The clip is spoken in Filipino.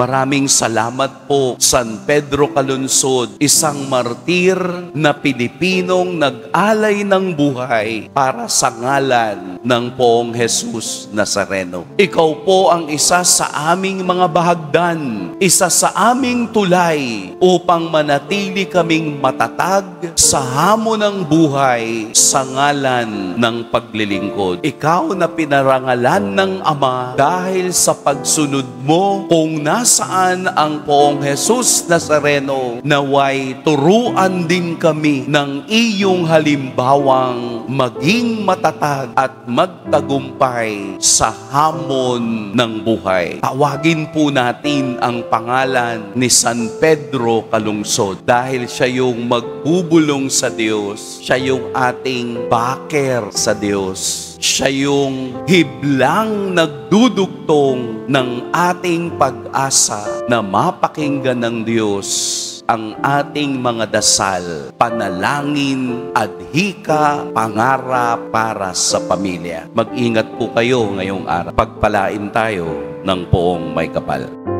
Maraming salamat po, San Pedro Calunsod, isang martir na Pilipinong nag-alay ng buhay para sa ngalan ng Poong Jesus Nazareno. Ikaw po ang isa sa aming mga bahagdan, isa sa aming tulay upang manatili kaming matatag sa hamon ng buhay sa ngalan ng paglilingkod. Ikaw na pinarangalan ng Ama dahil sa pagsunod mo kung nasaan ang Poong Jesus Nazareno, naway turuan din kami ng iyong halimbawang maging matatag at magtagumpay sa hamon ng buhay. Tawagin po natin ang pangalan ni San Pedro Calungsod dahil siya yung magbubulong sa Diyos, siya yung ating baker sa Diyos. Siya yung hiblang nagdudugtong ng ating pag-asa na mapakinggan ng Diyos ang ating mga dasal, panalangin, adhika, pangarap para sa pamilya. Mag-ingat po kayo ngayong araw. Pagpalain tayo ng Poong May Kapal.